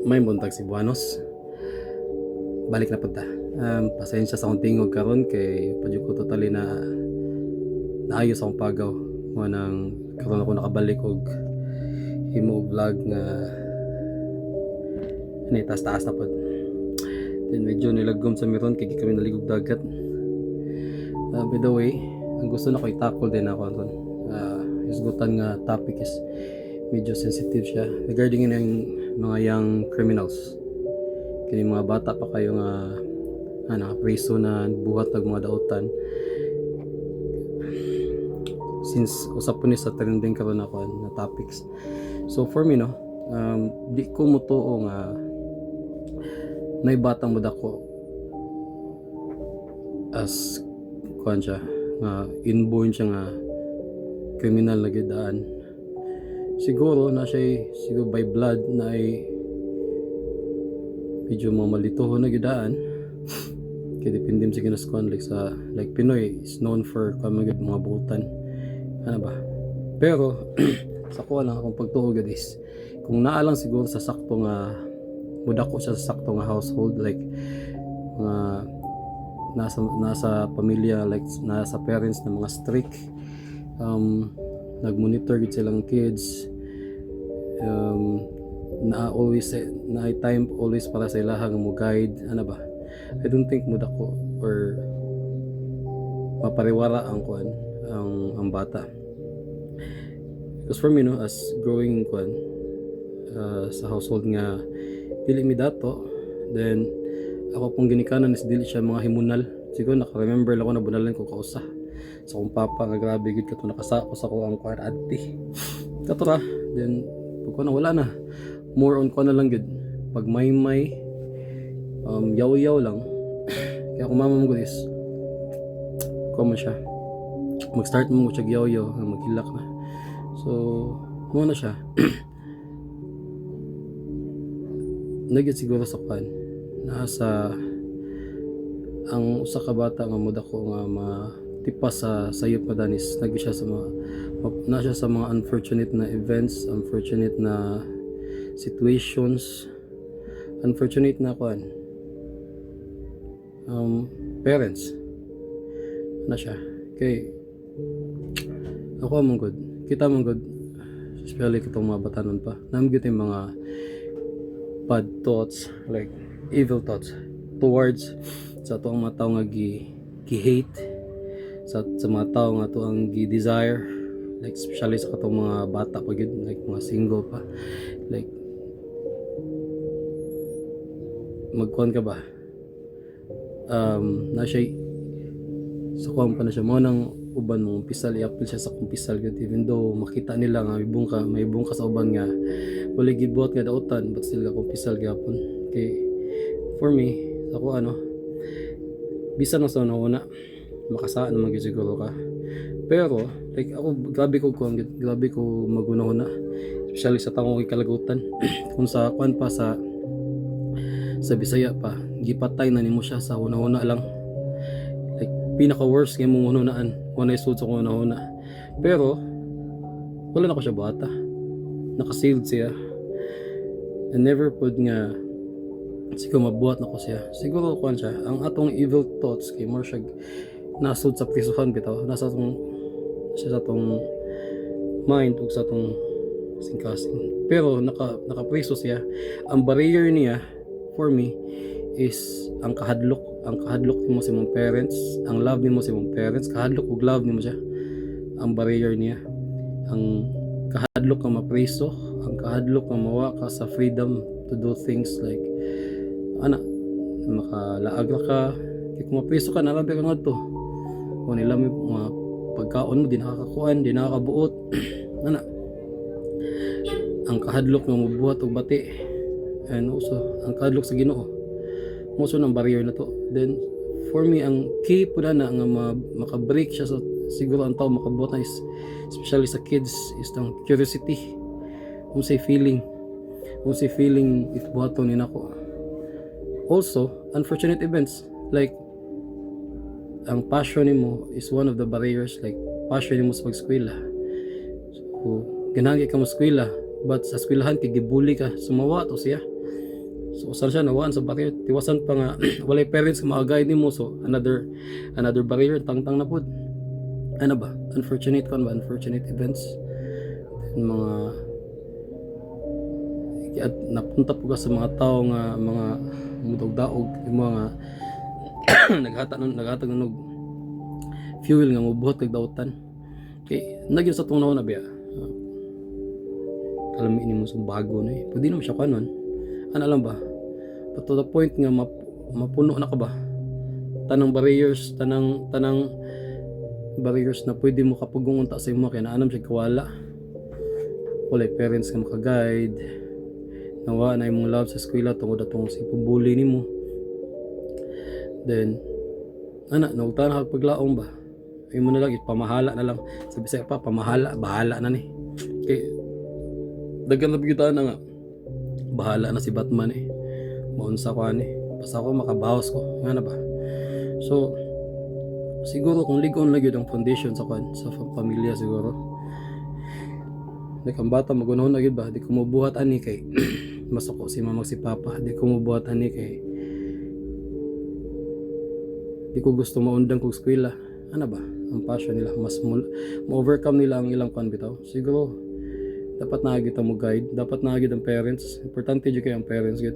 May buntag Cebuanos. Balik na punta. Pasensya sa akong tingog karon kay padyo ko totally na naayos akong pagaw. Mo nang karon ako nakabalik og himo og vlog nga ni taas-taas na pod. Then medyo nilagom sa meron kay kami naligog dagat. By the way, ang gusto na ko i-tackle din ako ron. Isgutan nga topic is medyo sensitive siya regarding yung mga young criminals. Kini mga bata pa kayo nga preso na buhat ng mga dautan. Since usap po ni sa trending karon ako na topics. So for me no, di ko mutuo nga nay batang mo dako as kuan siya nga inborn siya nga kriminal na gidaan. Siguro na siya siguro by blood na ay medyo mamalituhon na gidaan. Kaya depende sa kinaskuan like Pinoy is known for mga buutan. Ano ba? Pero sa kuha lang akong pagtuo is kung naalang siguro sa sakto nga muda ko siya sa sakto nga household like mga nasa pamilya like nasa parents na mga strict nagmonitor gid silang kids na always na time always para sa ilaha nga mo guide ano ba. I don't think muda ko or mapariwara ang kuan ang bata. Because for me no, as growing kuan sa household nga dili mi dato, then ako pong ginikanan is dili siya mga himunal. Siguro naka-remember lang ako na bunalan ko kausa sa akong papa nga grabe gid kato nakasako sa ko ang kuan adti katura. Then pag wala na more on ko na lang gid pag may yaw-yaw lang. Kaya kung mama mo is ko siya mag-start mo siya yaw-yaw maghilak na. So muna siya nagit siguro sa kan nasa ang usa ka bata nga muda ko nga matipas sa sayop madanis nagit siya sa mga sa mga unfortunate na events, unfortunate na situations, unfortunate na kan parents na siya kay ako mong good kita mong good especially kitong mga batanon pa namgit yung mga bad thoughts like evil thoughts towards sa to ang mga tao nga gi-hate sa mga tao nga to ang gi-desire like especially sa katong mga bata pa gid like mga single pa like magkuhan ka ba na siya sa kuhan pa na siya mo nang uban mong pisal i-appeal siya sa kumpisal gud even though makita nila nga may bungka sa uban nga wala gibuhat nga dautan but still akong pisal gyapon. Okay, for me ako bisan na sa una makasaan naman gyud siguro ka pero like ako grabe ko magunahuna especially sa tangong ikalagutan kung sa kuan pa sa Bisaya pa gipatay na nimo siya sa una lang like pinaka worst nga mong unaan una isud sa una pero wala na ko siya bata naka-sealed siya and never pud nga siguro mabuhat na ko siya siguro kuan siya ang atong evil thoughts kay more siya nasud sa prisuhan bitaw nasa siya sa atong mind ug sa atong singkasing pero naka-priso siya. Ang barrier niya for me is ang kahadlok nimo sa imong parents, ang love nimo sa imong parents, kahadlok ug love nimo siya ang barrier niya. Ang kahadlok nga mapreso, ang kahadlok nga mawa ka sa freedom to do things like makalaag ka kay kung mapreso ka narabi ka ngadto kung nila may mga pagkaon mo di nakakakuan di nakakabuot ang kahadlok nga mabuhat og bati and also ang kahadlok sa Ginoo muso ng barrier na to. Then for me ang key po na nga maka-break siya sa siguro ang tao makabuot na is especially sa kids is ang curiosity unsay feeling if buhaton ni nako. Also unfortunate events like ang passion nimo is one of the barriers like passion nimo sa pag-eskwela. So ginagi ka mo eskwela but sa eskwelahan kay gibully ka sumawa to siya So usan siya nawaan sa barrier, tiwasan pa nga walay parents nga maka-guide nimo, so another barrier tangtang na pud. Ano ba, unfortunate events, mga at napunta po ka sa mga tao nga mga mudog-daog, yung mga naghatag ng fuel nga mubuhat kag dautan. Kay nagyo sa tungnaw na biya. Kalami ni mo sa bago na pwede naman siya kanon. Ano alam ba? But to the point nga mapuno na ka ba? Tanang barriers na pwede mo kapagungunta sa imo kay naanam siya kawala. Walay parents nga maka-guide. Nawa na imong love sa eskwela tungod atong si pubuli nimo. Then naugtan na paglaong ba? Ay mo na lang ipamahala na lang. Sabi sa pa pamahala, bahala na ni. Kay daghan na bigitan na nga. Bahala na si Batman Maunsa ko basta ako makabawas ko. Nga na ba? So siguro kung ligon lagi ang foundation sa pamilya siguro. Ang bata magunahon na gid ba? Di ko mabuhat ani kay masuko si mama si papa. Di ko mabuhat ani kay di ko gusto maundang kog eskwela. Ano ba? Ang passion nila mas ma-overcome nila ang ilang bitaw. Siguro dapat na kita mo guide, dapat na ang parents. Importante jud kay ang parents gid.